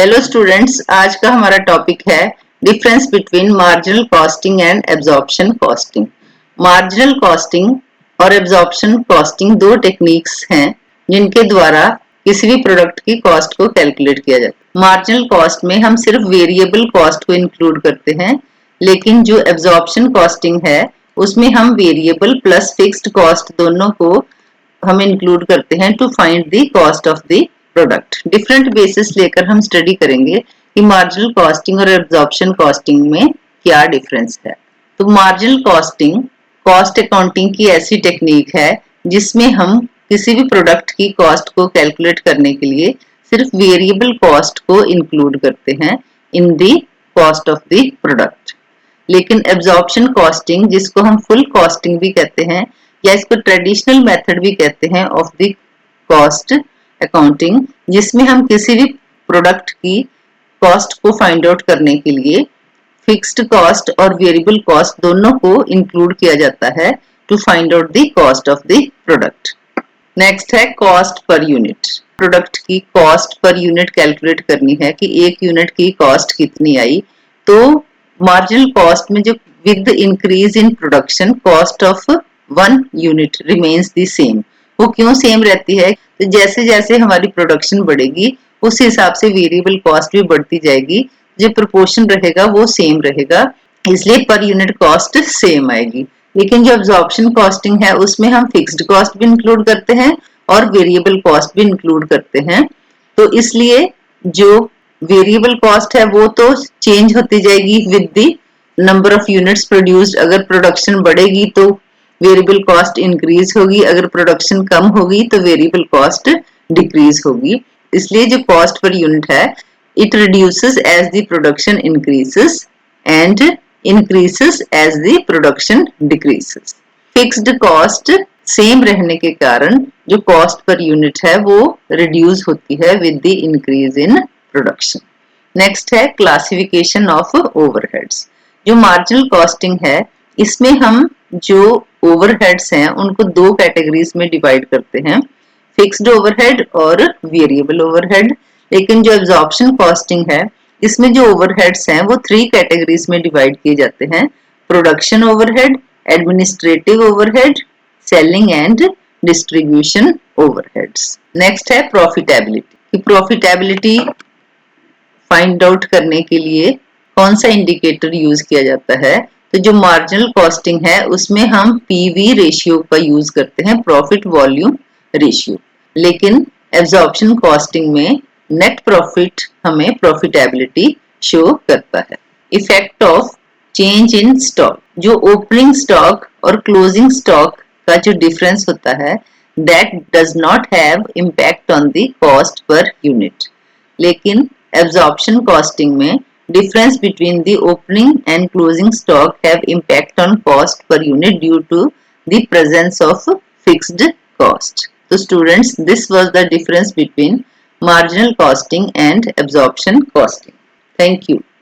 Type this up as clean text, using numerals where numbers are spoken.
Hello students, आज का हमारा टॉपिक है difference between marginal costing and absorption costing. Marginal costing और एब्जॉर्प्शन कॉस्टिंग दो टेक्निक्स हैं जिनके द्वारा किसी भी प्रोडक्ट की कॉस्ट को कैलकुलेट किया जाता है। मार्जिनल कॉस्ट में हम सिर्फ वेरिएबल कॉस्ट को इंक्लूड करते हैं, लेकिन जो एब्जॉर्प्शन कॉस्टिंग है उसमें हम वेरिएबल प्लस फिक्स्ड कॉस्ट दोनों को हम इंक्लूड करते हैं to find the cost of the product. Different basis लेकर हम स्टडी करेंगे कि मार्जिनल कॉस्टिंग और एब्जॉर्प्शन कॉस्टिंग में क्या डिफरेंस है। तो मार्जिनल कॉस्टिंग कॉस्ट अकाउंटिंग की ऐसी टेक्निक है जिसमें हम किसी भी प्रोडक्ट की कॉस्ट को कैलकुलेट करने के लिए सिर्फ वेरिएबल कॉस्ट को इंक्लूड करते हैं in the cost of the product. लेकिन एब्जॉर्प्शन कॉस्टिंग, जिसको हम फुल कॉस्टिंग भी कहते हैं या इसको ट्रेडिशनल मेथड भी कहते हैं ऑफ द कॉस्ट अकाउंटिंग, जिसमें हम किसी भी प्रोडक्ट की कॉस्ट को फाइंड आउट करने के लिए फिक्स्ड कॉस्ट और वेरिएबल कॉस्ट दोनों को इंक्लूड किया जाता है to find out the cost of the product. Next है कॉस्ट पर यूनिट। प्रोडक्ट की कॉस्ट पर यूनिट कैलकुलेट करनी है कि एक यूनिट की कॉस्ट कितनी आई। तो मार्जिनल कॉस्ट में जो with increase in production cost of one unit remains the same. वो क्यों सेम रहती है? तो जैसे जैसे हमारी प्रोडक्शन बढ़ेगी उस हिसाब से वेरिएबल कॉस्ट भी बढ़ती जाएगी, जो प्रोपोर्शन रहेगा वो सेम रहेगा, इसलिए पर यूनिट कॉस्ट सेम आएगी। लेकिन जो एब्जॉर्प्शन कॉस्टिंग है उसमें हम फिक्स्ड कॉस्ट भी इंक्लूड करते हैं और वेरिएबल कॉस्ट भी इंक्लूड करते हैं। तो इसलिए जो वेरिएबल कॉस्ट है वो तो चेंज होती जाएगी with the number of units produced. अगर प्रोडक्शन बढ़ेगी तो वेरिएबल कॉस्ट इंक्रीज होगी, अगर प्रोडक्शन कम होगी तो वेरिएबल कॉस्ट डिक्रीज होगी। इसलिए जो कॉस्ट पर यूनिट है it reduces as the production increases and increases as the production decreases। Fixed cost same रहने के कारण जो कॉस्ट पर यूनिट है वो रिड्यूस होती है with the increase in production. Next है क्लासिफिकेशन ऑफ ओवरहेड्स। जो मार्जिनल कॉस्टिंग है इसमें हम जो ओवरहेड्स हैं उनको दो कैटेगरीज में डिवाइड करते हैं, फिक्स्ड ओवरहेड और वेरिएबल ओवरहेड। लेकिन जो एब्जॉर्प्शन कॉस्टिंग है इसमें जो ओवरहेड्स हैं वो थ्री कैटेगरीज में डिवाइड किए जाते हैं, production overhead, administrative overhead, selling and distribution overheads. Next है प्रॉफिटेबिलिटी। प्रॉफिटेबिलिटी फाइंड आउट करने के लिए कौन सा इंडिकेटर यूज किया जाता है? तो जो मार्जिनल कॉस्टिंग है उसमें हम पीवी रेशियो का यूज करते हैं, प्रॉफिट वॉल्यूम रेशियो। लेकिन एब्जॉर्प्शन कॉस्टिंग में नेट प्रॉफिट हमें प्रॉफिटेबिलिटी शो करता है। Effect of change in stock. जो ओपनिंग स्टॉक और क्लोजिंग स्टॉक का जो डिफरेंस होता है that does not have impact on the cost per unit. लेकिन एब्जॉर्प्शन कॉस्टिंग में difference between the opening and closing stock have impact on cost per unit due to the presence of fixed cost. तो students, this was the difference between marginal costing and absorption costing. Thank you.